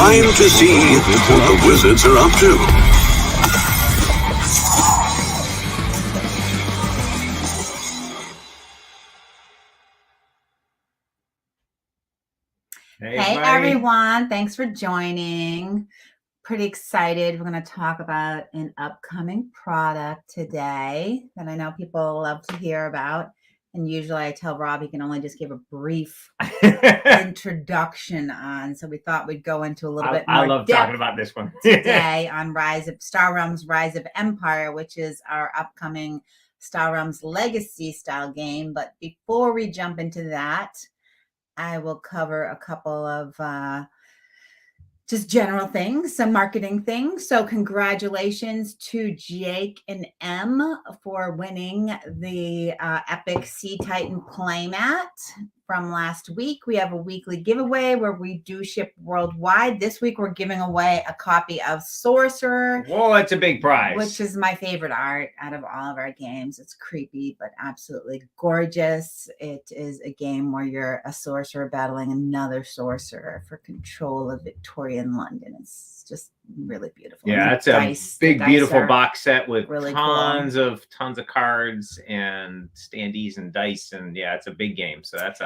Time to see what the wizards are up to. Hey everyone, thanks for joining. Pretty excited. We're going to talk about an upcoming product today that I know people love to hear about. And usually I tell Rob he can only just give a brief introduction on. So we thought we'd go into a little bit more I love talking about this one today on Star Realms Rise of Empire, which is our upcoming Star Realms Legacy style game. But before we jump into that, I will cover a couple of just general things, some marketing things. So congratulations to Jake and M for winning the Epic Sea Titan playmat from last week. We have a weekly giveaway where we do ship worldwide. This week, we're giving away a copy of Sorcerer. Whoa, that's a big prize. Which is my favorite art out of all of our games. It's creepy, but absolutely gorgeous. It is a game where you're a sorcerer battling another sorcerer for control of Victorian London. It's just really beautiful. Yeah, it's a big, beautiful box set with really tons of cards and standees and dice, and yeah, it's a big game. So that's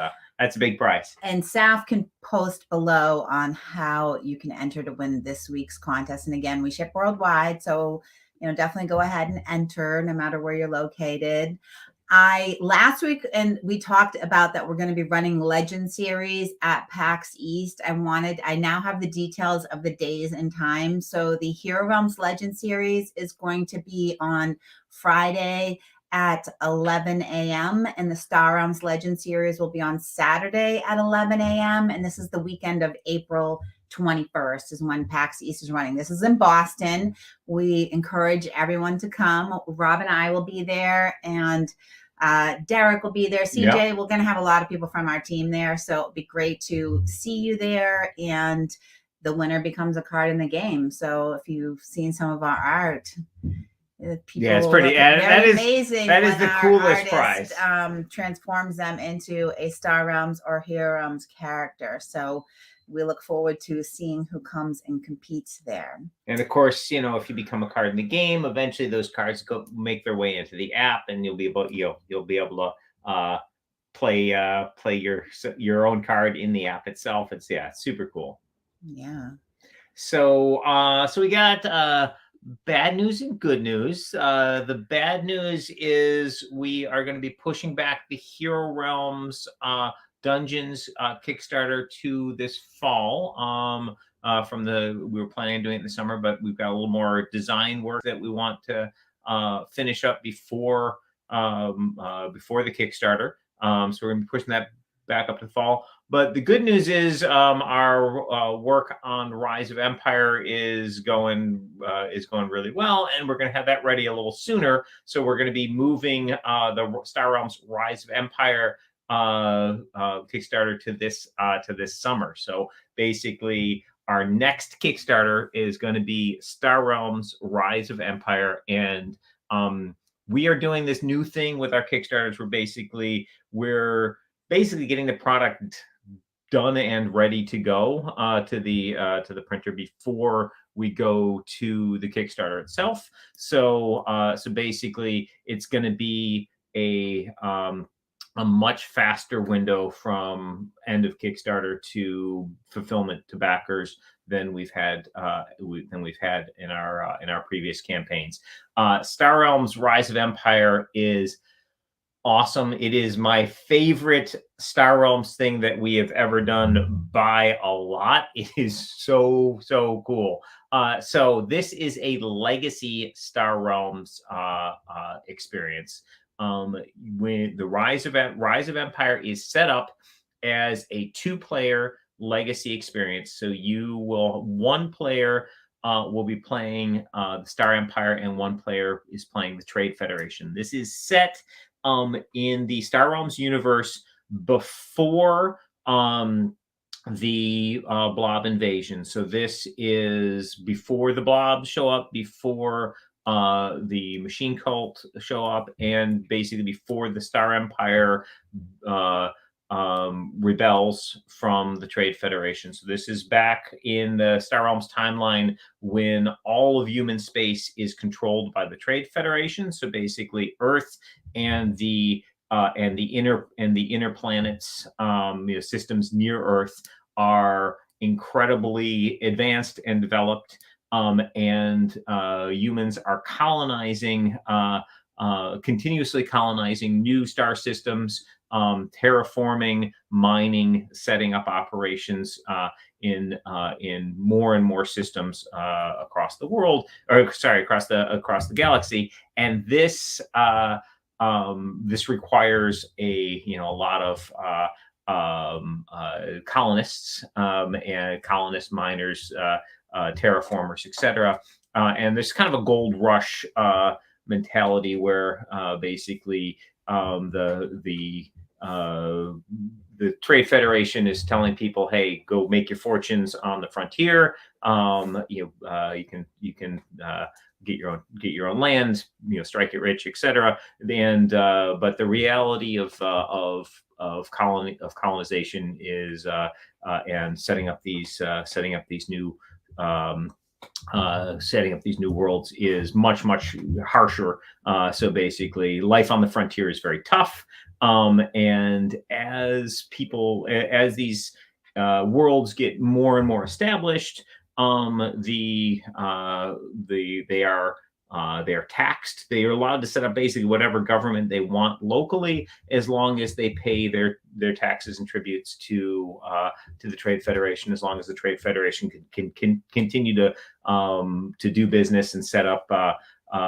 a big prize. And Saf can post below on how you can enter to win this week's contest. And again, we ship worldwide, so definitely go ahead and enter no matter where you're located. Last week, and we talked about that we're going to be running Legend Series at PAX East. I now have the details of the days and times. So the Hero Realms Legend Series is going to be on Friday at 11 a.m. and the Star Realms Legend Series will be on Saturday at 11 a.m. And this is the weekend of April 21st is when PAX East is running. This is in Boston. We encourage everyone to come. Rob and I will be there, and Derek will be there. CJ, yep. We're going to have a lot of people from our team there, so it'll be great to see you there. And the winner becomes a card in the game. So if you've seen some of our art, it's pretty. That is amazing. That is the coolest prize. Transforms them into a Star Realms or Hero Realms character. So we look forward to seeing who comes and competes there. And of course, if you become a card in the game, eventually those cards make their way into the app, and you'll be able to play your own card in the app itself. It's super cool. Yeah. So we got bad news and good news. The bad news is we are going to be pushing back the Hero Realms Dungeons Kickstarter to this fall. We were planning on doing it in the summer, but we've got a little more design work that we want to finish up before the Kickstarter. So we're going to be pushing that back up to the fall. But the good news is our work on Rise of Empire is going really well, and we're going to have that ready a little sooner. So we're going to be moving the Star Realms Rise of Empire Kickstarter to this summer. So basically, our next Kickstarter is going to be Star Realms Rise of Empire, and we are doing this new thing with our Kickstarters. We're basically getting the product done and ready to go to the printer before we go to the Kickstarter itself. So basically, it's going to be a much faster window from end of Kickstarter to fulfillment to backers than we've had in our previous campaigns. Star Realms Rise of Empire is awesome. It is my favorite Star Realms thing that we have ever done by a lot. It is so cool. So this is a legacy Star Realms experience. When the Rise of Empire is set up as a 2-player legacy experience, so one player will be playing the Star Empire, and one player is playing the Trade Federation. This is set in the Star Realms universe before the blob invasion. So this is before the blobs show up, before the machine cult show up, and basically before the Star Empire rebels from the Trade Federation. So this is back in the Star Realms timeline when all of human space is controlled by the Trade Federation. So basically, Earth and the inner planets, systems near Earth, are incredibly advanced and developed, and humans are continuously colonizing new star systems, terraforming, mining, setting up operations in more and more systems across the world, or sorry, across the galaxy. And this requires a lot of colonists, and colonist miners, terraformers, etc. And there's kind of a gold rush mentality where basically the Trade Federation is telling people, "Hey, go make your fortunes on the frontier. You can get your own land, strike it rich, etc." And but the reality of colonization is and setting up these new worlds is much harsher. So basically, life on the frontier is very tough. And as these worlds get more and more established, they are taxed. They are allowed to set up basically whatever government they want locally, as long as they pay their taxes and tributes to the Trade Federation. As long as the Trade Federation can continue to do business and set up,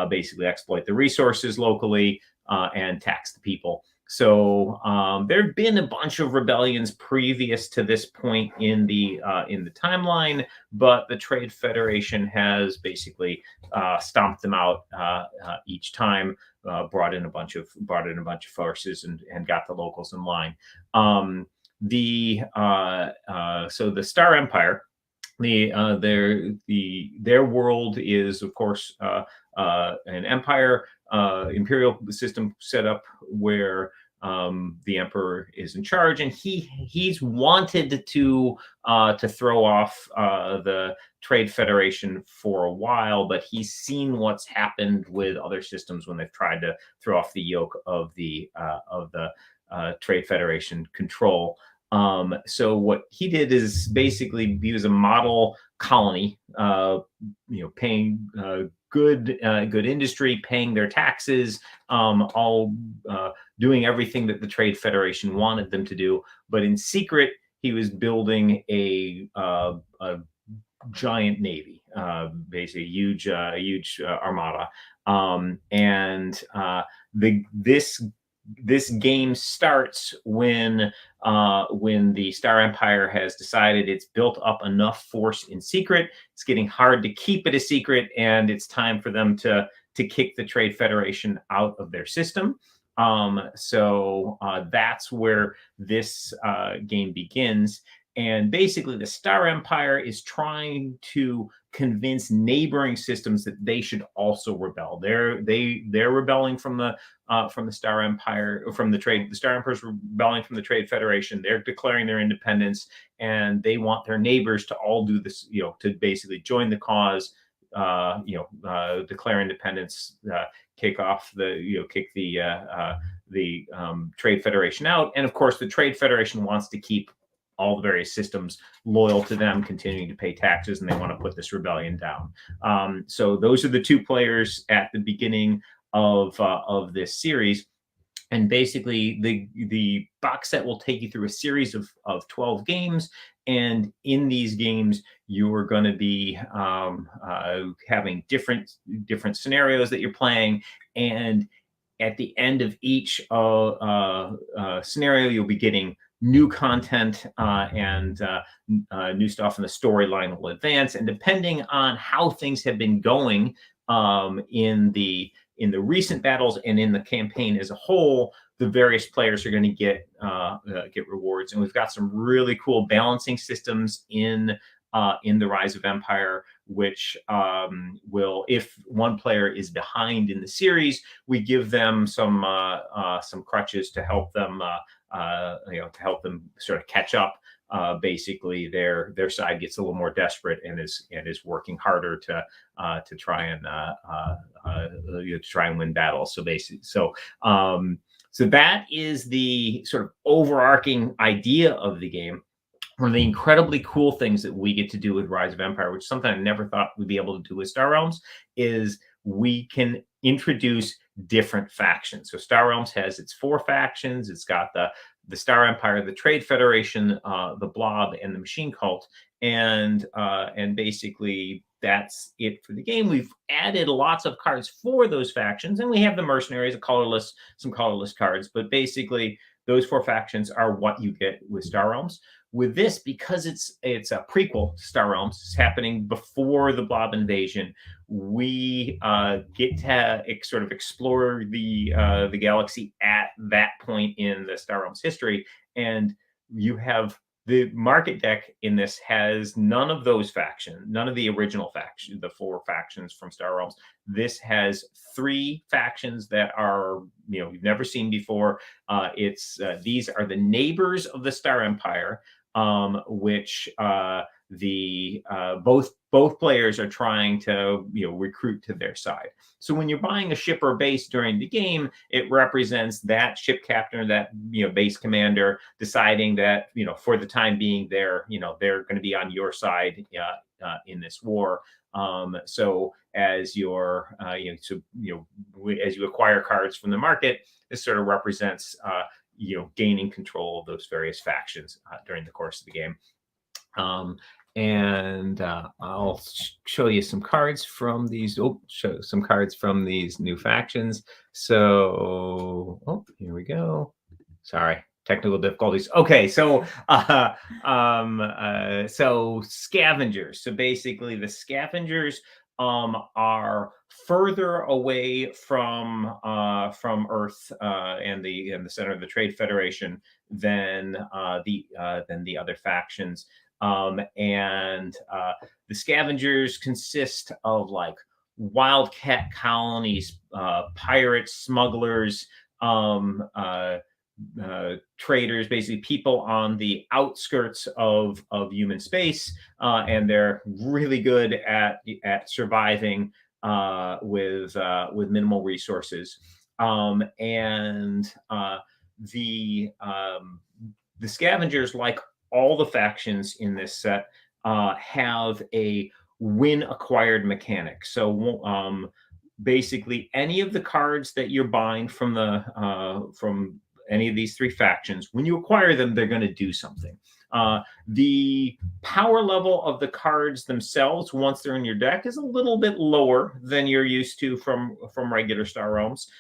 basically exploit the resources locally, and tax the people. So there have been a bunch of rebellions previous to this point in the timeline, but the Trade Federation has basically stomped them out each time, brought in a bunch of forces and got the locals in line. So the Star Empire, their world is, of course, an empire, imperial system set up where the emperor is in charge, and he's wanted to throw off the Trade Federation for a while, but he's seen what's happened with other systems when they've tried to throw off the yoke of the Trade Federation control. So what he did is basically he was a model colony, paying good industry, paying their taxes, all doing everything that the Trade Federation wanted them to do. But in secret, he was building a giant navy, basically a huge armada. This game starts when the Star Empire has decided it's built up enough force in secret. It's getting hard to keep it a secret, and it's time for them to kick the Trade Federation out of their system. So that's where this game begins. And basically, the Star Empire is trying to convince neighboring systems that they should also rebel. They're rebelling from the Star Empire, from the Trade. The Star Empire is rebelling from the Trade Federation. They're declaring their independence, and they want their neighbors to all do this. To basically join the cause. Declare independence, kick the Trade Federation out, and of course, the Trade Federation wants to keep all the various systems loyal to them, continuing to pay taxes, and they want to put this rebellion down. So those are the two players at the beginning of this series. And basically, the box set will take you through a series of 12 games. And in these games, you are going to be having different scenarios that you're playing. And at the end of each scenario, you'll be getting new content and new stuff, and the storyline will advance. And depending on how things have been going in the recent battles and in the campaign as a whole, the various players are going to get rewards. And we've got some really cool balancing systems in the Rise of Empire, which will, if one player is behind in the series, we give them some crutches to help them to help them sort of catch up. Basically, their side gets a little more desperate and is working harder to try and try and win battles. So basically, so that is the sort of overarching idea of the game. One of the incredibly cool things that we get to do with Rise of Empire, which is something I never thought we'd be able to do with Star Realms, is we can introduce different factions. So Star Realms has its 4 factions. It's got the Star Empire, the Trade Federation, the Blob, and the Machine Cult, and basically that's it for the game. We've added lots of cards for those factions, and we have the mercenaries, some colorless cards, but basically those 4 factions are what you get with Star Realms. With this, because it's a prequel to Star Realms, it's happening before the Blob invasion, we get to sort of explore the galaxy at that point in the Star Realms history, and you have the market deck in this has none of those factions, none of the original factions, the 4 factions from Star Realms. This has 3 factions that are you've never seen before. These are the neighbors of the Star Empire, which both players are trying to recruit to their side. So when you're buying a ship or base during the game, it represents that ship captain or that base commander deciding that for the time being they're going to be on your side in this war. So as as you acquire cards from the market, this sort of represents gaining control of those various factions during the course of the game. And I'll show you some cards from these. Show some cards from these new factions. So, here we go. Sorry, technical difficulties. Okay, so so Scavengers. So basically, the Scavengers are further away from Earth and the center of the Trade Federation than the other factions. And the Scavengers consist of like wildcat colonies, pirates, smugglers, traders, basically people on the outskirts of human space, and they're really good at surviving with minimal resources. And the Scavengers, like all the factions in this set, have a win acquired mechanic. So basically any of the cards that you're buying from any of these 3 factions, when you acquire them, they're going to do something. The power level of the cards themselves, once they're in your deck, is a little bit lower than you're used to from regular Star Realms.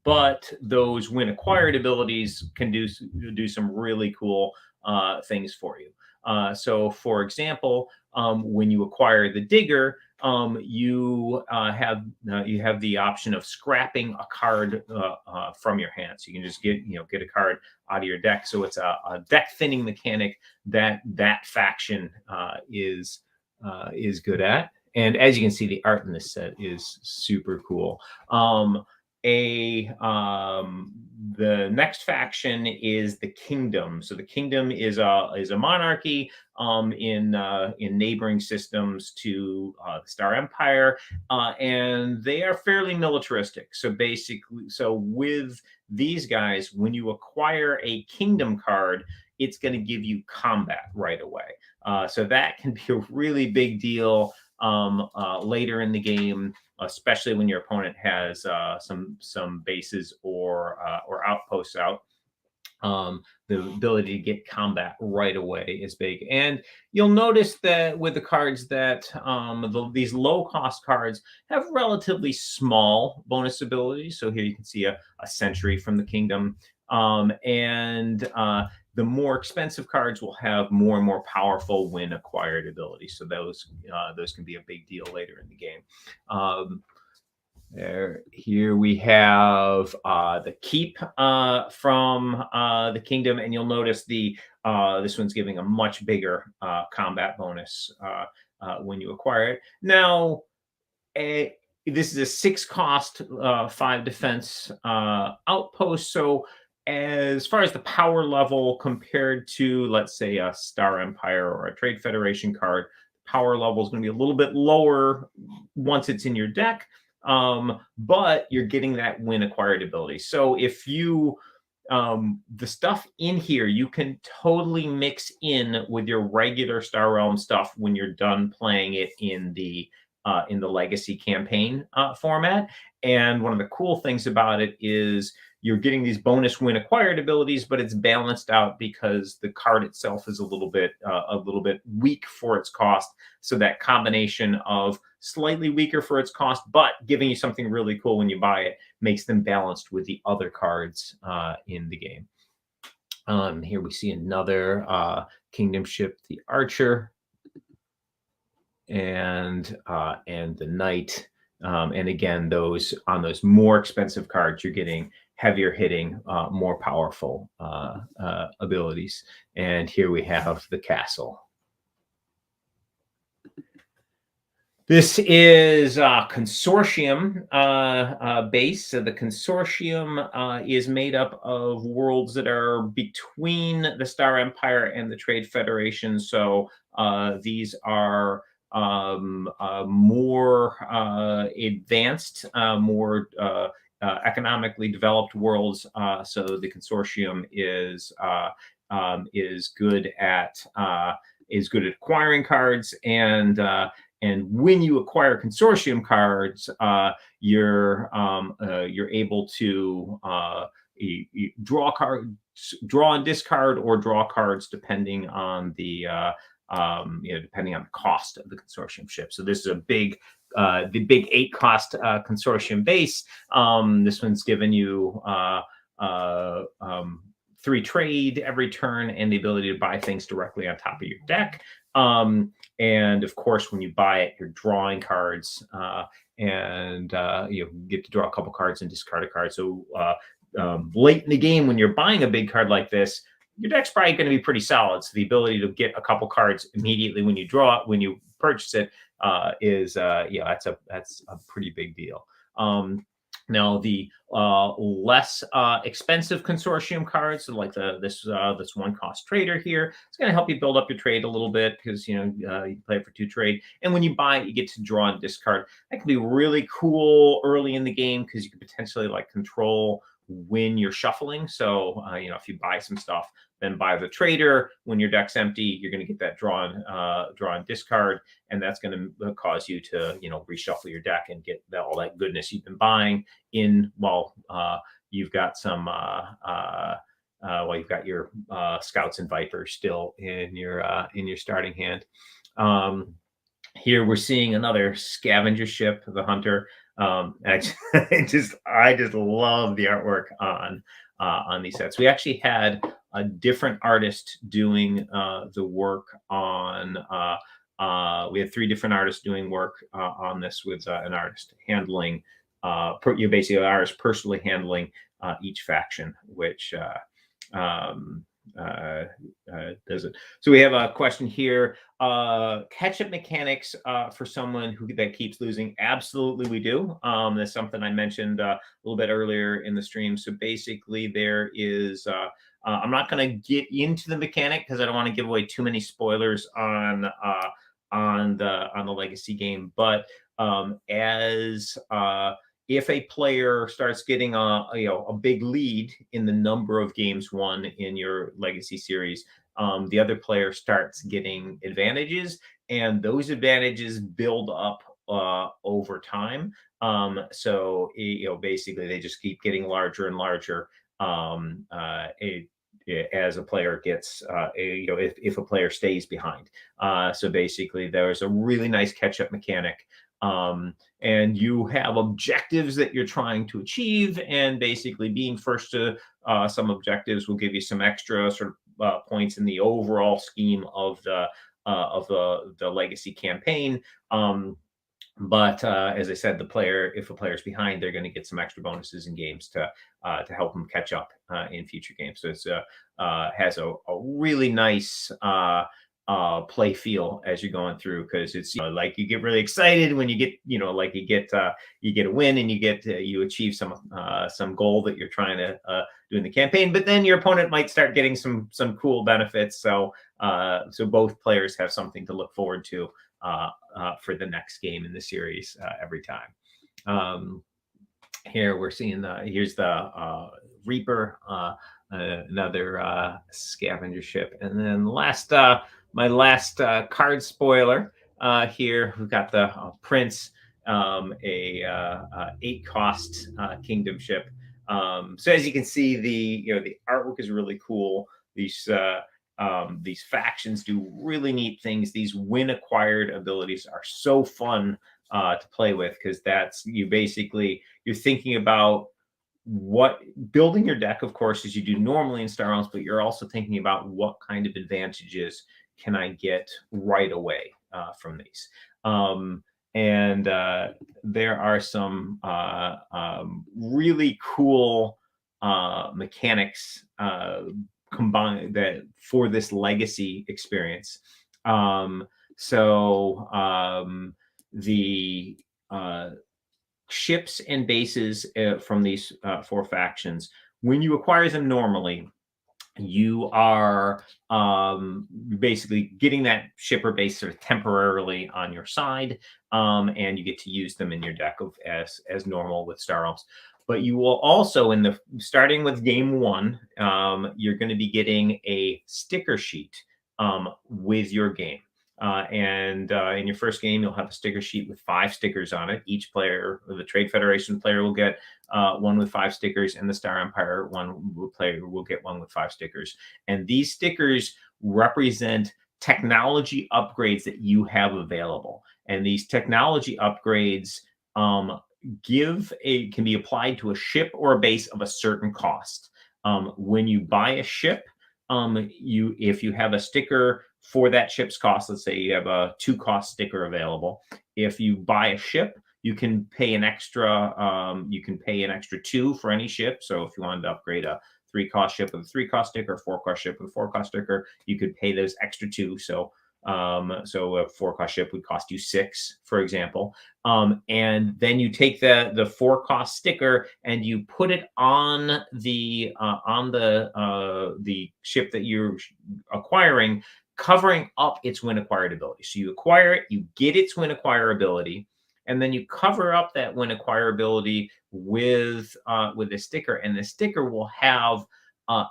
But those win acquired abilities can do some really cool things for you. So, for example, when you acquire the Digger, you have the option of scrapping a card from your hand. So you can just get a card out of your deck. So it's a deck thinning mechanic that faction is good at. And as you can see, the art in this set is super cool. The next faction is the Kingdom. So the Kingdom is a monarchy in neighboring systems to the Star Empire, and they are fairly militaristic. So basically, with these guys, when you acquire a Kingdom card, it's going to give you combat right away. So that can be a really big deal later in the game, especially when your opponent has some bases or outposts out. The ability to get combat right away is big. And you'll notice that with the cards that these low-cost cards have relatively small bonus abilities. So here you can see a Sentry from the Kingdom. The more expensive cards will have more and more powerful win acquired abilities. So those can be a big deal later in the game. Here we have the Keep from the Kingdom, and you'll notice this one's giving a much bigger combat bonus when you acquire it. Now, this is a 6 cost, 5 defense outpost. So as far as the power level compared to, let's say, a Star Empire or a Trade Federation card, power level is going to be a little bit lower once it's in your deck, but you're getting that win acquired ability. So if you the stuff in here you can totally mix in with your regular Star Realm stuff when you're done playing it in the legacy campaign format. And one of the cool things about it is you're getting these bonus win acquired abilities, but it's balanced out because the card itself is a little bit weak for its cost. So that combination of slightly weaker for its cost, but giving you something really cool when you buy it, makes them balanced with the other cards in the game. Here we see another kingdom ship, the Archer, and the Knight. And again, those more expensive cards, you're getting heavier hitting, more powerful abilities. And here we have the Castle. This is consortium base. So the consortium is made up of worlds that are between the Star Empire and the Trade Federation. So these are more advanced, more economically developed worlds. So the consortium is good at acquiring cards, and when you acquire consortium cards, you're able to draw cards, draw and discard, or draw cards depending on the depending on the cost of the consortium ship. So this is a big, the big 8 cost consortium base. This one's given you 3 trade every turn and the ability to buy things directly on top of your deck. And of course, when you buy it, you're drawing cards, and you get to draw a couple cards and discard a card. So late in the game, when you're buying a big card like this, your deck's probably going to be pretty solid. So the ability to get a couple cards immediately when you draw, when you purchase it, is that's a pretty big deal. Now the less expensive consortium cards, so like this 1 cost trader here, it's going to help you build up your trade a little bit, because you play it for 2 trade, and when you buy it, you get to draw and discard. That can be really cool early in the game, because you can potentially like control when you're shuffling. So if you buy some stuff, then buy the trader. When your deck's empty, you're going to get that draw and discard, and that's going to cause you to reshuffle your deck and get all that goodness you've been buying in while you've got some you've got your Scouts and Vipers still in your starting hand. Here we're seeing another scavenger ship, the Hunter. I just love the artwork on these sets. We actually had a different artist doing the work on. We had 3 different artists doing work on this, with an artist handling. Basically an artist personally handling each faction, which does it. So we have a question here. Catch-up mechanics for someone that keeps losing. Absolutely, we do. That's something I mentioned a little bit earlier in the stream. So basically, there is. I'm not going to get into the mechanic because I don't want to give away too many spoilers on the legacy game. But if a player starts getting a big lead in the number of games won in your legacy series, the other player starts getting advantages, and those advantages build up over time. So basically they just keep getting larger and larger as a player gets if a player stays behind. So basically there's a really nice catch-up mechanic. And you have objectives that you're trying to achieve, and basically being first to some objectives will give you some extra sort of points in the overall scheme of the legacy campaign. But as I said, if a player's behind, they're going to get some extra bonuses in games to help them catch up in future games. So it's has a really nice play feel as you're going through, because it's like you get really excited when you get like you get a win, and you achieve some goal that you're trying to do in the campaign, but then your opponent might start getting some cool benefits, so both players have something to look forward to for the next game in the series every time. Here we're seeing here's the Reaper, another scavenger ship, and then my last card spoiler here. We've got the Prince, a 8-cost kingdom ship. So as you can see, the artwork is really cool. These factions do really neat things. These win acquired abilities are so fun to play with, because you're thinking about what building your deck, of course, as you do normally in Star Realms, but you're also thinking about what kind of advantages can I get right away from these. And there are some really cool mechanics combined that for this legacy experience. The ships and bases from these 4 factions, when you acquire them normally, you are basically getting that ship or base sort of temporarily on your side, and you get to use them in your deck as normal with Star Realms. But you will also, starting with game 1, you're going to be getting a sticker sheet with your game. And in your first game, you'll have a sticker sheet with 5 stickers on it. Each player, the Trade Federation player, will get one with 5 stickers, and the Star Empire player will get one with 5 stickers. And these stickers represent technology upgrades that you have available. And these technology upgrades can be applied to a ship or a base of a certain cost. When you buy a ship, if you have a sticker for that ship's cost, let's say you have a 2-cost sticker available. If you buy a ship, you can pay an extra 2 for any ship. So if you wanted to upgrade a 3-cost ship with a 3-cost sticker, 4-cost ship with a 4-cost sticker, you could pay those extra 2. So a 4-cost ship would cost you 6, for example. And then you take the 4-cost sticker and you put it on the ship that you're acquiring, covering up its win acquired ability. So you acquire it, you get its win acquire ability, and then you cover up that win acquire ability with a sticker, and the sticker will have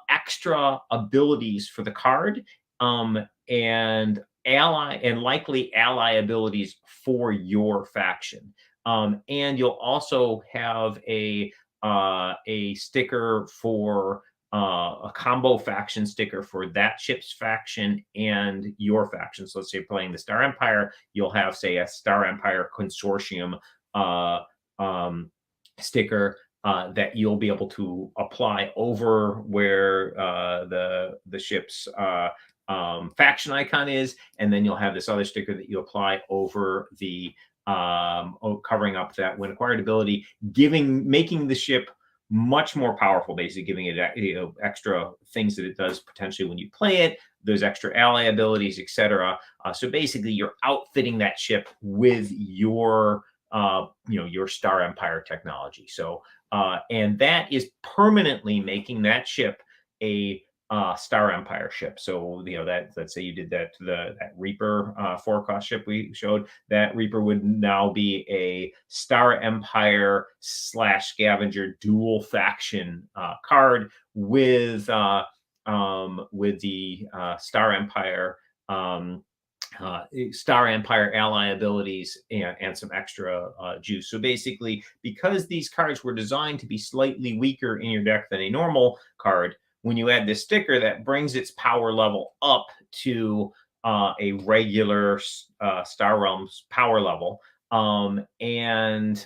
extra abilities for the card, and likely ally abilities for your faction. And you'll also have a sticker for a combo faction sticker for that ship's faction and your faction. So let's say you're playing the Star Empire, you'll have, say, a Star Empire Consortium sticker that you'll be able to apply over where the ship's faction icon is, and then you'll have this other sticker that you apply over the covering up that when acquired ability, making the ship much more powerful, basically giving it extra things that it does potentially when you play it, those extra ally abilities, etc. So basically, you're outfitting that ship with your Star Empire technology. So and that is permanently making that ship a Star Empire ship. So that, let's say you did that to that Reaper 4-cost ship we showed, that Reaper would now be a Star Empire / Scavenger dual faction card with the Star Empire ally abilities and some extra juice. So basically, because these cards were designed to be slightly weaker in your deck than a normal card, when you add this sticker, that brings its power level up to a regular Star Realms power level. And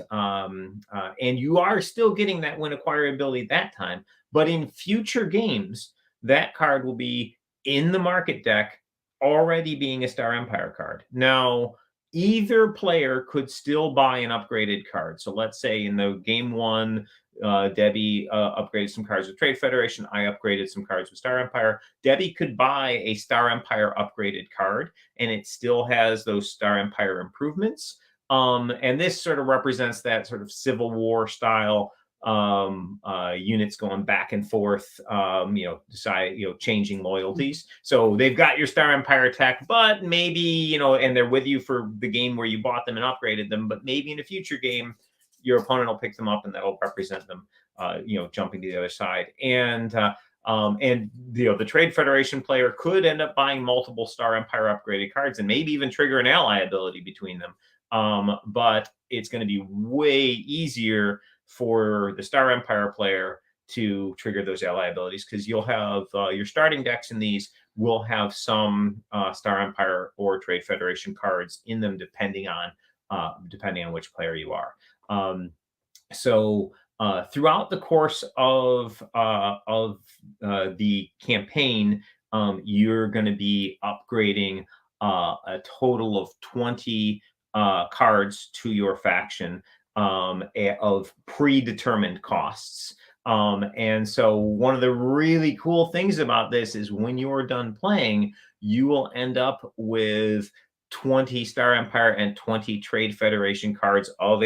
you are still getting that win acquire ability that time, but in future games, that card will be in the market deck already being a Star Empire card. Now, either player could still buy an upgraded card. So let's say in the game 1, Debbie upgraded some cards with Trade Federation. I upgraded some cards with Star Empire. Debbie could buy a Star Empire upgraded card, and it still has those Star Empire improvements. And this sort of represents that sort of Civil War style units going back and forth, changing loyalties. So they've got your Star Empire tech, but maybe, and they're with you for the game where you bought them and upgraded them, but maybe in a future game, your opponent will pick them up and that'll represent them, jumping to the other side. And the Trade Federation player could end up buying multiple Star Empire upgraded cards and maybe even trigger an ally ability between them. But it's going to be way easier for the Star Empire player to trigger those ally abilities, because you'll have your starting decks in these will have some Star Empire or Trade Federation cards in them, depending on which player you are. So throughout the course of the campaign, you're going to be upgrading a total of 20 cards to your faction of predetermined costs. And so one of the really cool things about this is when you're done playing, you will end up with 20 Star Empire and 20 Trade Federation cards along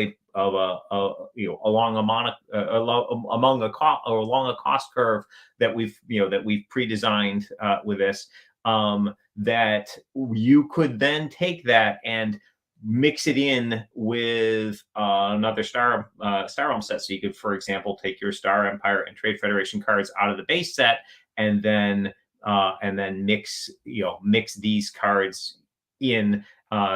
a cost curve that we've pre-designed with this, that you could then take that and mix it in with another Star Realm set. So you could, for example, take your Star Empire and Trade Federation cards out of the base set, and then mix these cards in.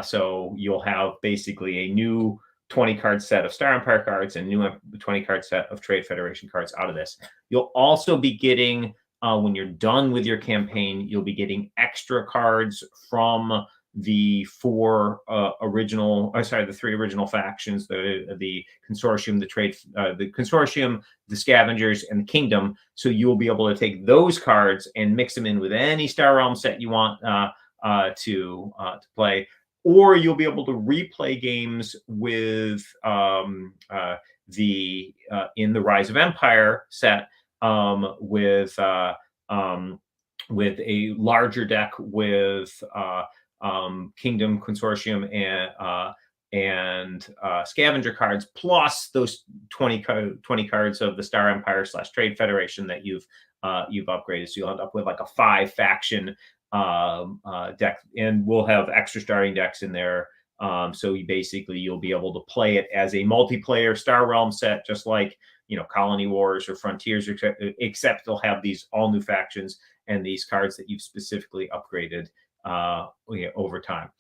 So you'll have basically a new 20 card set of Star Empire cards and new 20 card set of Trade Federation cards out of this. You'll also be getting, when you're done with your campaign, you'll be getting extra cards from the three original factions, the consortium, the Scavengers, and the Kingdom. So you'll be able to take those cards and mix them in with any Star Realm set you want to play, or you'll be able to replay games with in the Rise of Empire set with a larger deck with Kingdom, Consortium, and Scavenger cards, plus those 20 cards of the Star Empire / Trade Federation that you've upgraded. So you'll end up with like a 5 faction deck, and we'll have extra starting decks in there. So you'll be able to play it as a multiplayer Star Realm set, just like Colony Wars or Frontiers, except they'll have these all new factions and these cards that you've specifically upgraded over time.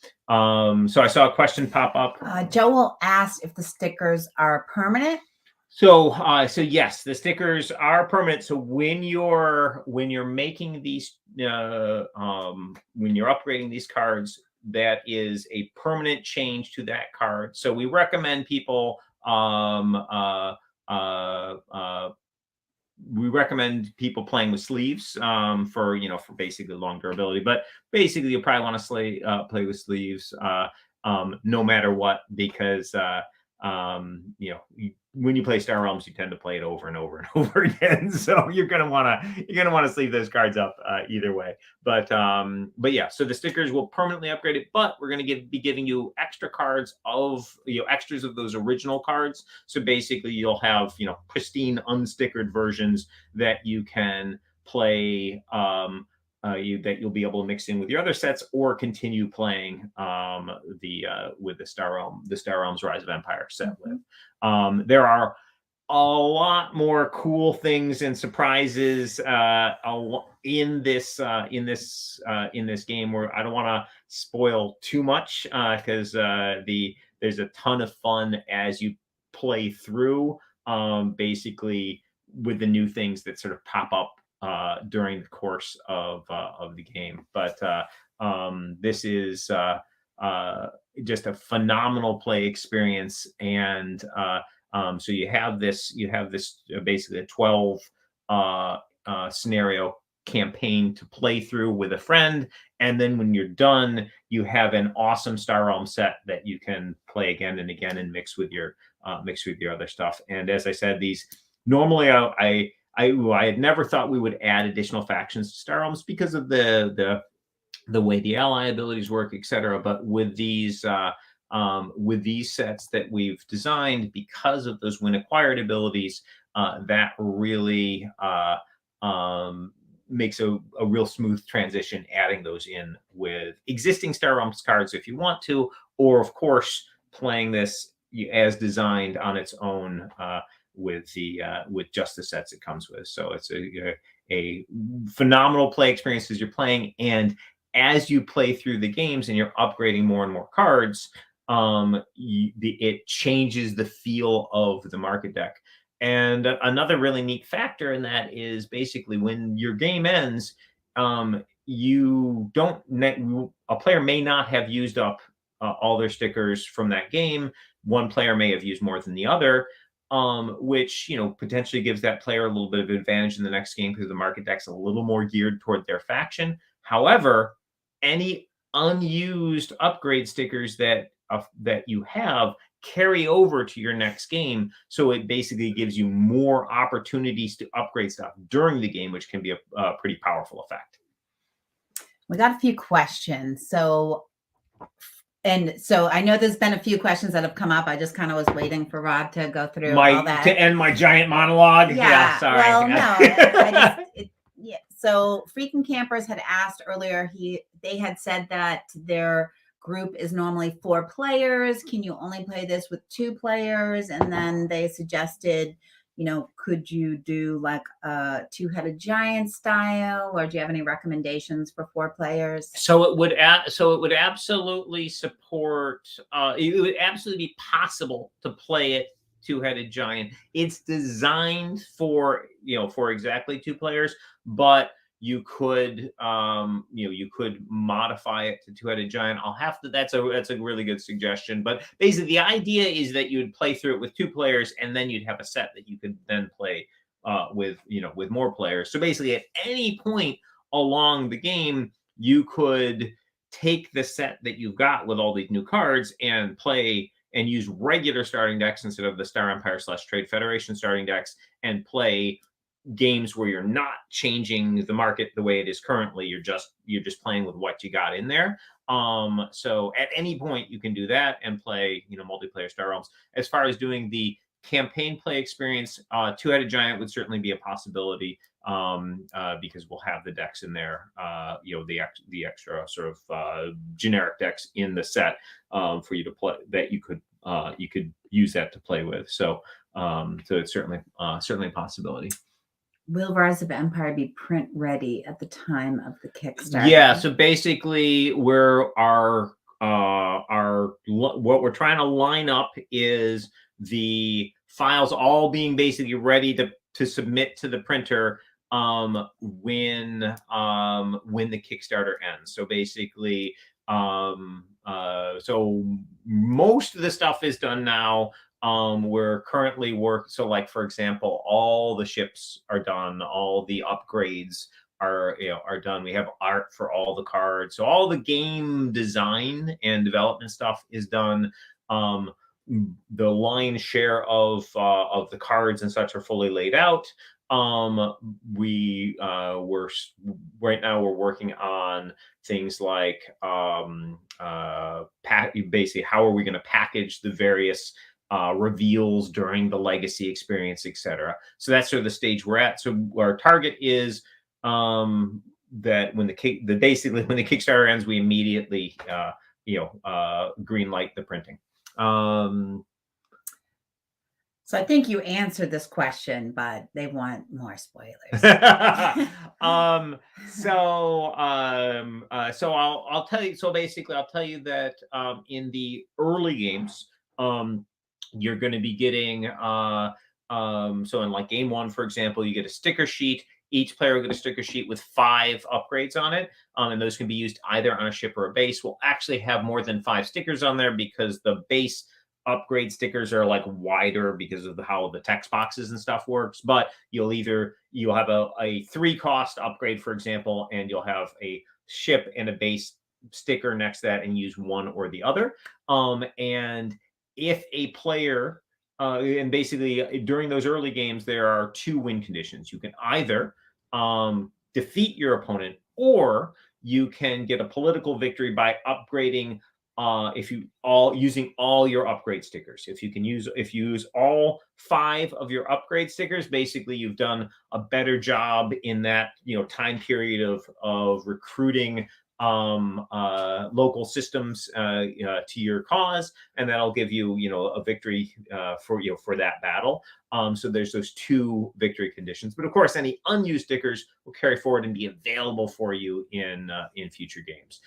So I saw a question pop up. Joel asked if the stickers are permanent. So yes, the stickers are permanent. So when you're making these, when you're upgrading these cards, that is a permanent change to that card. So we recommend people playing with sleeves for basically long durability. But basically, you probably want to play with sleeves no matter what, because when you play Star Realms, you tend to play it over and over and over again. So you're gonna want to sleeve those cards up either way. But yeah, so the stickers will permanently upgrade it, but we're gonna be giving you extra cards of extras of those original cards. So basically, you'll have pristine unstickered versions that you can play. That you'll be able to mix in with your other sets, or continue playing with the Star Realms Rise of Empire set with. There are a lot more cool things and surprises in this game, where I don't want to spoil too much, because there's a ton of fun as you play through, basically with the new things that sort of pop up during the course of the game. But this is just a phenomenal play experience, and so you have this basically a 12 scenario campaign to play through with a friend, and then when you're done, you have an awesome Star Realm set that you can play again and again and mix with your other stuff. And as I said, these normally I had never thought we would add additional factions to Star Realms because of the way the ally abilities work, etc. But with these sets that we've designed, because of those when acquired abilities, that really makes a real smooth transition, adding those in with existing Star Realms cards if you want to, or of course playing this as designed on its own with just the sets it comes with. So it's a phenomenal play experience as you're playing, and as you play through the games and you're upgrading more and more cards, it changes the feel of the market deck. And another really neat factor in that is basically when your game ends, you don't a player may not have used up all their stickers from that game. One player may have used more than the other, which potentially gives that player a little bit of advantage in the next game because the market deck's a little more geared toward their faction. However, any unused upgrade stickers that you have carry over to your next game, so it basically gives you more opportunities to upgrade stuff during the game, which can be a pretty powerful effect. We got a few questions. So I know there's been a few questions that have come up. I just kind of was waiting for Rob to go through all that. To end my giant monologue. Yeah, sorry. Well, no. Yeah. So Freaking Campers had asked earlier, they had said that their group is normally 4 players. Can you only play this with 2 players? And then they suggested, could you do like a 2-headed giant style, or do you have any recommendations for 4 players? So it would absolutely support. It would absolutely be possible to play it 2-headed giant. It's designed for exactly 2 players, but you could modify it to 2-headed giant. That's a really good suggestion. But basically the idea is that you would play through it with 2 players, and then you'd have a set that you could then play with more players. So basically at any point along the game, you could take the set that you've got with all these new cards and play and use regular starting decks instead of the Star Empire / Trade Federation starting decks, and play games where you're not changing the market the way it is currently. You're just playing with what you got in there. So at any point you can do that and play multiplayer Star Realms. As far as doing the campaign play experience, 2-headed giant would certainly be a possibility, because we'll have the decks in there, the extra sort of generic decks in the set for you to play, that you could use that to play with. So it's certainly a possibility. Will Rise of Empire be print ready at the time of the Kickstarter? Yeah, so basically what we're trying to line up is the files all being basically ready to submit to the printer when the Kickstarter ends. So basically, so most of the stuff is done now. We're currently so like, for example, all the ships are done, all the upgrades are done. We have art for all the cards, so all the game design and development stuff is done. The lion's share of the cards and such are fully laid out. We're right now we're working on things like basically how are we going to package the various reveals during the legacy experience, etc. So that's sort of the stage we're at. So our target is that when the Kickstarter ends, we immediately green light the printing. So I think you answered this question, but they want more spoilers. So I'll tell you. So basically, I'll tell you that in the early games, you're going to be getting so in like game 1, for example, you get a sticker sheet. Each player will get a sticker sheet with 5 upgrades on it, and those can be used either on a ship or a base. We'll actually have more than 5 stickers on there because the base upgrade stickers are like wider because of how the text boxes and stuff works. But you'll have a 3-cost upgrade, for example, and you'll have a ship and a base sticker next to that and use one or the other. And if a player and basically during those early games, there are 2 win conditions. You can either defeat your opponent, or you can get a political victory by upgrading using all your upgrade stickers. If you use all 5 of your upgrade stickers, basically you've done a better job in that time period of recruiting local systems to your cause, and that'll give you a victory for that battle. So there's those 2 victory conditions, but of course any unused stickers will carry forward and be available for you in future games.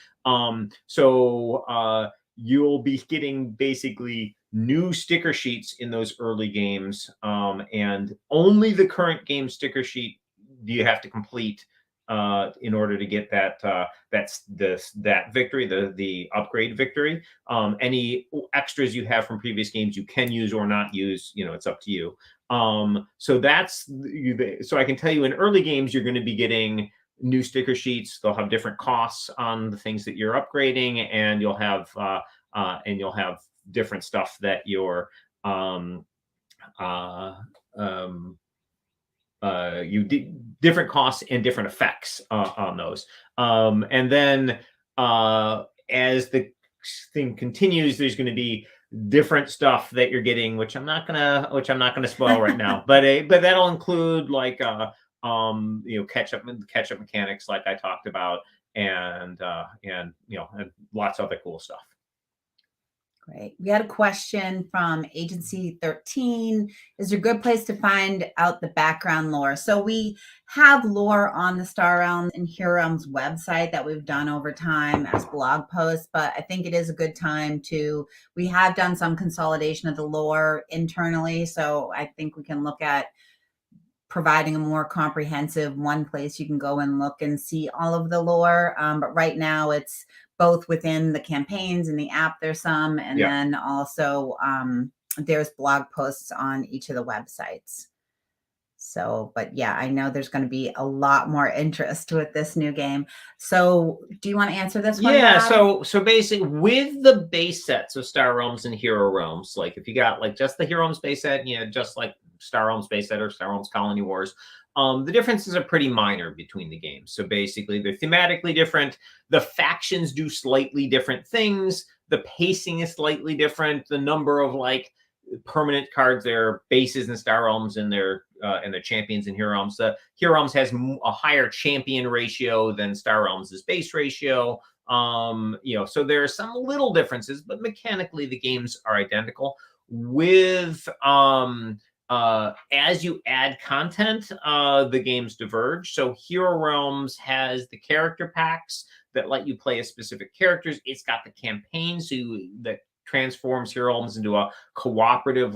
So you'll be getting basically new sticker sheets in those early games, and only the current game sticker sheet do you have to complete in order to get that victory, the upgrade victory. Any extras you have from previous games you can use or not use. It's up to you. So I can tell you in early games you're going to be getting new sticker sheets. They'll have different costs on the things that you're upgrading, and you'll have different stuff that you're different costs and different effects on those. And then as the thing continues, there's going to be different stuff that you're getting, which I'm not gonna spoil right now. But that'll include like catch-up mechanics, like I talked about, and lots of other cool stuff. Great. We had a question from Agency 13. Is there a good place to find out the background lore? So we have lore on the Star Realms and Hero Realms website that we've done over time as blog posts, but I think it is a good time we have done some consolidation of the lore internally. So I think we can look at providing a more comprehensive one place you can go and look and see all of the lore. But right now it's both within the campaigns and the app, there's some, and then also there's blog posts on each of the websites. So, but yeah, I know there's going to be a lot more interest with this new game. So do you want to answer this one? Yeah, Bob? so basically with the base sets of Star Realms and Hero Realms, like if you got like just the Hero Realms base set, just like Star Realms base set or Star Realms Colony Wars, the differences are pretty minor between the games. So basically they're thematically different. The factions do slightly different things. The pacing is slightly different. The number of like permanent cards, their bases in Star Realms and their champions in Hero Realms. Hero Realms has a higher champion ratio than Star Realms' base ratio. So there are some little differences, but mechanically the games are identical. With as you add content, the games diverge. So Hero Realms has the character packs that let you play as specific characters. It's got the campaign, that transforms Hero Realms into a cooperative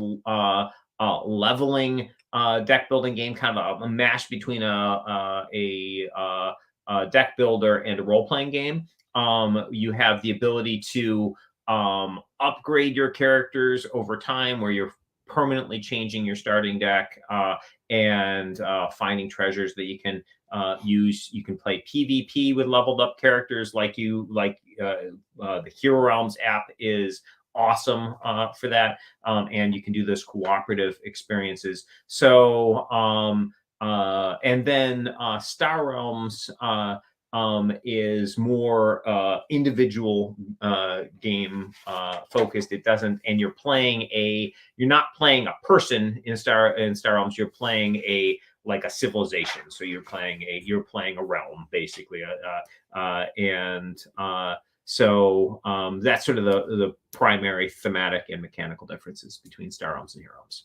leveling deck building game, kind of a mash between a deck builder and a role playing game. You have the ability to upgrade your characters over time, where you're permanently changing your starting deck and finding treasures that you can use. You can play PvP with leveled up characters, like the Hero Realms app is awesome for that, and you can do those cooperative experiences. So and then Star Realms is more individual game focused. It doesn't, and you're not playing a person in Star Realms. You're playing a civilization. So you're playing a realm, basically, so that's sort of the primary thematic and mechanical differences between Star Realms and Hero Realms.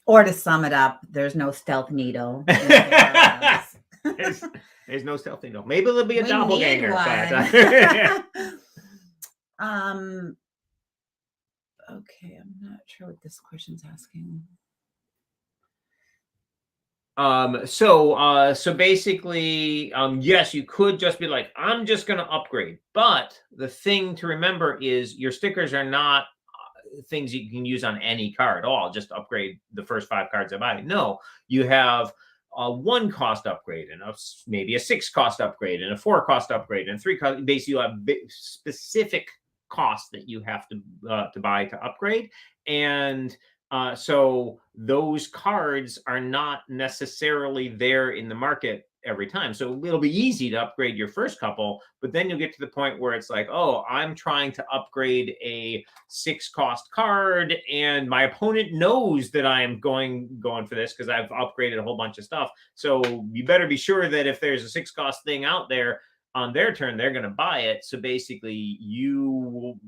Or to sum it up, there's no stealth needle. There's no stealth needle. Maybe there'll be a doppelganger. Okay, I'm not sure what this question's asking. So basically, yes, you could just be like, I'm just going to upgrade. But the thing to remember is your stickers are not things you can use on any card. Oh, I'll just upgrade the first 5 cards I buy. No, you have a 1 cost upgrade and maybe a 6 cost upgrade and a 4 cost upgrade and 3 cost. Basically, you have specific costs that you have to buy to upgrade. And So those cards are not necessarily there in the market every time. So it'll be easy to upgrade your first couple, but then you'll get to the point where it's like, oh, I'm trying to upgrade a 6-cost card, and my opponent knows that I am going for this because I've upgraded a whole bunch of stuff. So you better be sure that if there's a 6-cost thing out there on their turn, they're going to buy it. So basically, you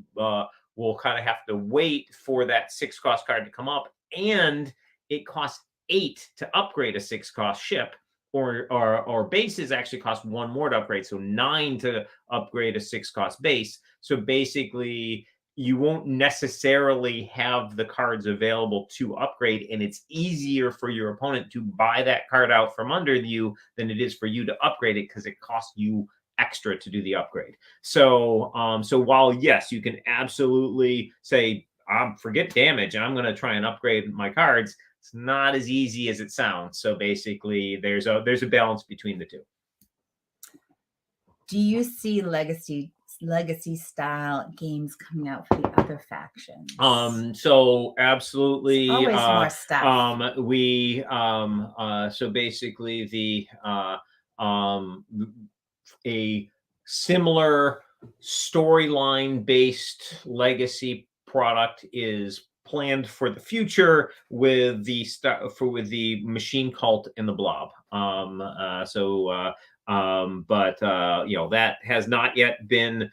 will kind of have to wait for that 6-cost card to come up, and it costs 8 to upgrade a 6-cost ship, or bases actually cost 1 more to upgrade, so 9 to upgrade a 6-cost base. So basically, you won't necessarily have the cards available to upgrade, and it's easier for your opponent to buy that card out from under you than it is for you to upgrade it, because it costs you extra to do the upgrade. So so while yes, you can absolutely say, forget damage, I'm going to try and upgrade my cards, it's not as easy as it sounds. So basically, there's a balance between the two. Do you see legacy style games coming out for the other factions? So absolutely. Always more stuff. So basically the a similar storyline based legacy product is planned for the future with the Machine Cult and the Blob. But that has not yet been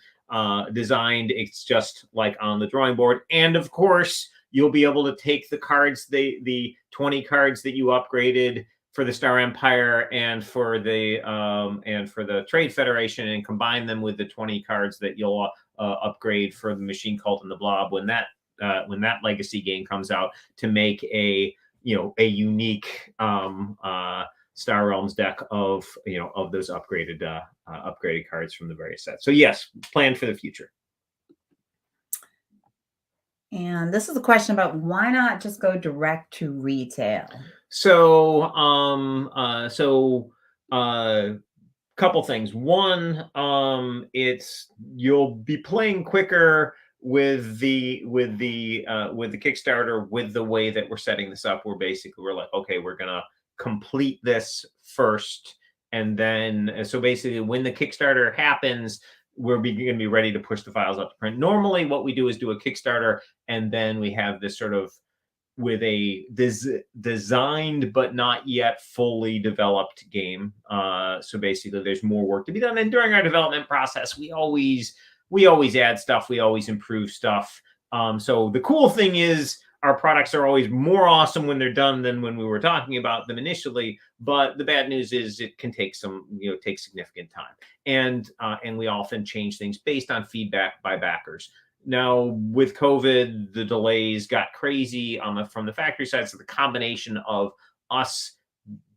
designed. It's just like on the drawing board. And of course, you'll be able to take the cards, the 20 cards that you upgraded for the Star Empire and for the Trade Federation, and combine them with the 20 cards that you'll upgrade for the Machine Cult and the Blob when that legacy game comes out, to make a unique Star Realms deck of those upgraded cards from the various sets. So yes, plan for the future. And this is a question about why not just go direct to retail? So couple things. One, you'll be playing quicker with the Kickstarter, with the way that we're setting this up. We're like, okay, we're gonna complete this first, and then so basically when the Kickstarter happens, we're going to be ready to push the files up to print. Normally what we do is do a Kickstarter, and then we have this sort of with a designed but not yet fully developed game. So basically there's more work to be done, and during our development process we always add stuff, we always improve stuff. So the cool thing is our products are always more awesome when they're done than when we were talking about them initially. But the bad news is it can take take significant time, and we often change things based on feedback by backers. Now with COVID, the delays got crazy from the factory side. So the combination of us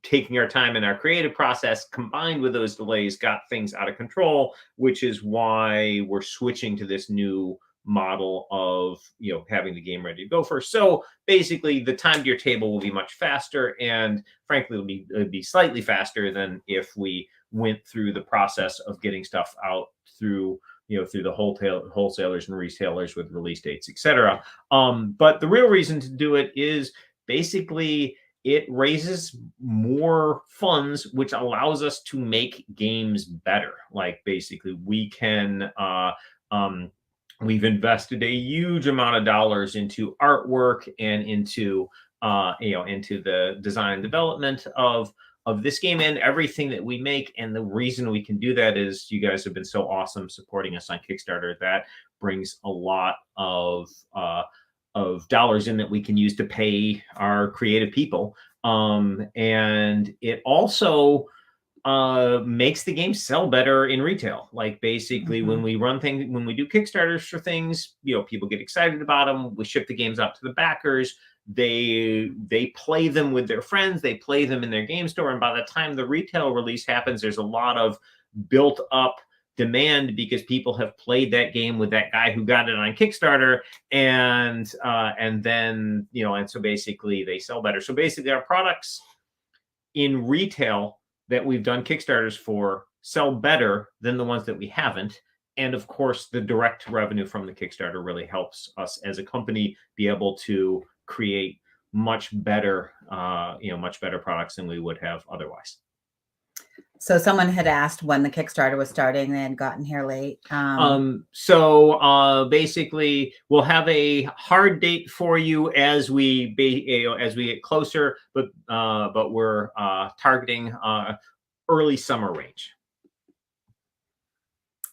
taking our time in our creative process combined with those delays got things out of control, which is why we're switching to this new model of having the game ready to go first. So basically the time to your table will be much faster, and frankly it'll be slightly faster than if we went through the process of getting stuff out through the wholesalers and retailers with release dates, etc. But the real reason to do it is basically it raises more funds, which allows us to make games better. Like basically we can we've invested a huge amount of dollars into artwork and into the design and development of this game and everything that we make. And the reason we can do that is you guys have been so awesome supporting us on Kickstarter. That brings a lot of dollars in that we can use to pay our creative people. And it also makes the game sell better in retail. Like basically when we do Kickstarters for things, people get excited about them. We ship the games out to the backers. They play them with their friends. They play them in their game store. And by the time the retail release happens, there's a lot of built up demand because people have played that game with that guy who got it on Kickstarter, and then and so basically they sell better. So basically our products in retail that we've done Kickstarters for sell better than the ones that we haven't. And of course, the direct revenue from the Kickstarter really helps us as a company be able to create much better, much better products than we would have otherwise. So someone had asked when the Kickstarter was starting. They had gotten here late. So basically, we'll have a hard date for you as we get closer, but we're targeting early summer range.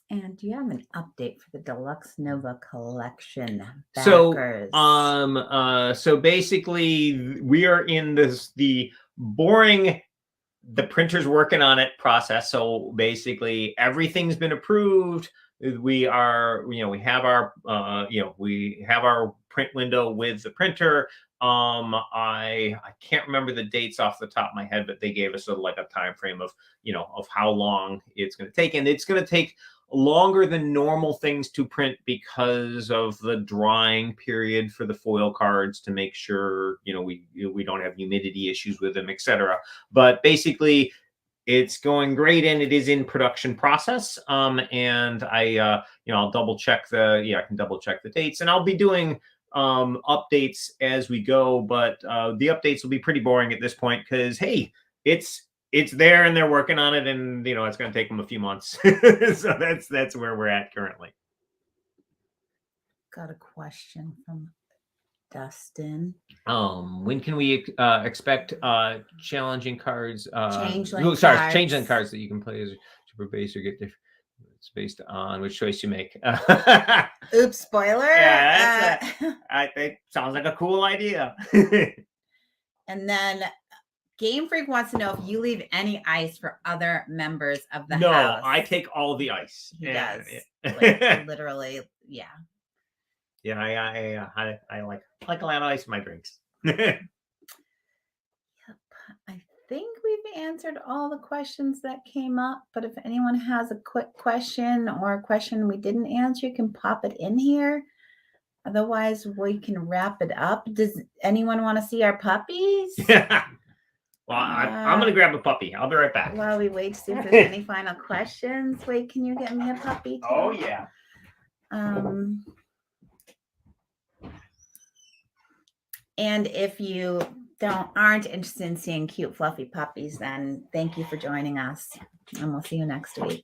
And do you have an update for the Deluxe Nova collection backers? So, basically, we are in the boring. The printer's working on it process. So basically, everything's been approved. We are, we have our, we have our print window with the printer. I can't remember the dates off the top of my head, but they gave us a time frame of, of how long it's going to take, and it's going to take longer than normal things to print because of the drying period for the foil cards to make sure, we don't have humidity issues with them, etc. But basically, it's going great, and it is in production process. And I'll double check I can double check the dates, and I'll be doing updates as we go. But the updates will be pretty boring at this point because, hey, it's there and they're working on it, and it's going to take them a few months. So that's where we're at currently. Got a question from Dustin. When can we expect challenging cards? Changeling cards that you can play as super base or get different. It's based on which choice you make. Oops, spoiler. Yeah, I think sounds like a cool idea. And then Game Freak wants to know if you leave any ice for other members of the house. No, I take all the ice. He does. Literally, yeah. Yeah, I like a lot of ice in my drinks. Yep. I think we've answered all the questions that came up, but if anyone has a quick question or a question we didn't answer, you can pop it in here. Otherwise, we can wrap it up. Does anyone want to see our puppies? Yeah. Well, I'm going to grab a puppy. I'll be right back. While we wait to see if there's any final questions. Wait, can you get me a puppy too? Oh, yeah. And if you aren't interested in seeing cute, fluffy puppies, then thank you for joining us. And we'll see you next week.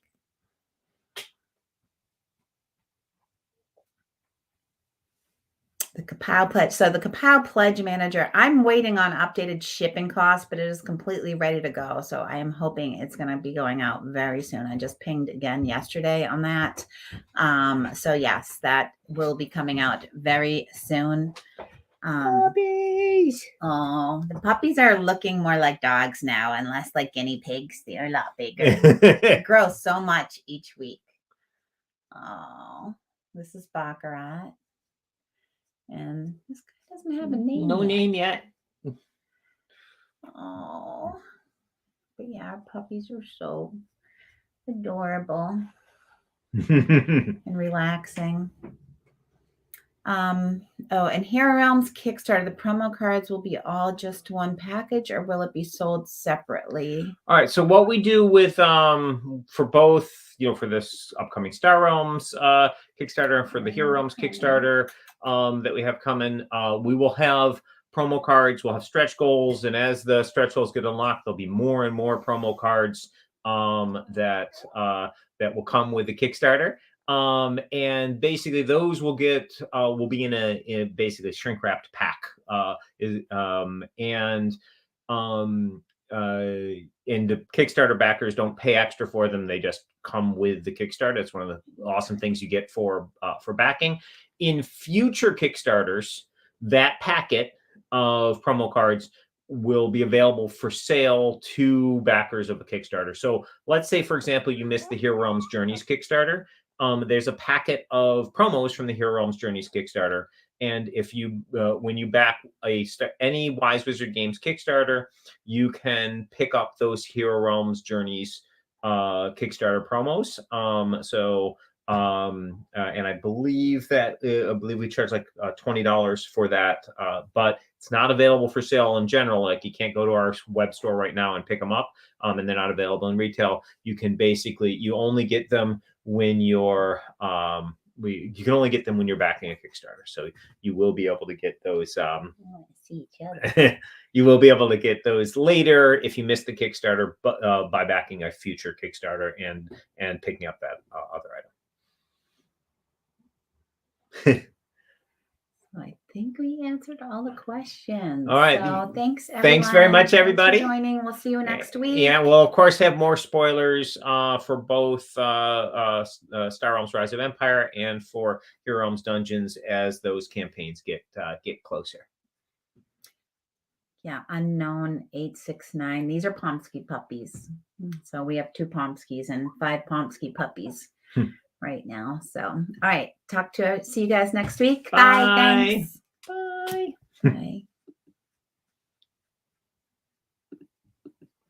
The Kapow Pledge. So the Kapow Pledge Manager, I'm waiting on updated shipping costs, but it is completely ready to go. So I am hoping it's going to be going out very soon. I just pinged again yesterday on that. So yes, that will be coming out very soon. Puppies. Oh, the puppies are looking more like dogs now and less like guinea pigs. They're a lot bigger. They grow so much each week. Oh, this is Baccarat. And this guy doesn't have a name. No name yet. Oh, but yeah, our puppies are so adorable and relaxing. And Hero Realms Kickstarter, the promo cards will be all just one package, or will it be sold separately? All right. So what we do with for both, for this upcoming Star Realms Kickstarter and for the Hero Realms Kickstarter that we have coming, we will have promo cards. We'll have stretch goals, and as the stretch goals get unlocked, there'll be more and more promo cards that will come with the Kickstarter. And basically those will be in a basically shrink wrapped pack. And the Kickstarter backers don't pay extra for them. They just come with the Kickstarter. It's one of the awesome things you get for backing. In future Kickstarters, that packet of promo cards will be available for sale to backers of a Kickstarter. So let's say, for example, you missed the Hero Realms Journeys Kickstarter. There's a packet of promos from the Hero Realms Journeys Kickstarter. And if you, when you back any Wise Wizard Games Kickstarter, you can pick up those Hero Realms Journeys Kickstarter promos. And I believe we charge like $20 for that, but it's not available for sale in general. Like, you can't go to our web store right now and pick them up, and they're not available in retail. You can you only get them when you're you can only get them when you're backing a Kickstarter. So you will be able to get those see each other. You will be able to get those later if you missed the Kickstarter, but by backing a future Kickstarter and picking up that other item. I think we answered all the questions. All right. So thanks, everyone. Thanks very much, everybody. Thanks for joining. We'll see you next week. Yeah, we'll of course have more spoilers for both Star Realms: Rise of Empire and for Hero Realms Dungeons as those campaigns get closer. Yeah, Unknown 869. These are Pomsky puppies. So we have 2 Pomskys and 5 Pomsky puppies right now. So, all right. See you guys next week. Bye. Bye. Thanks. Bye. Bye.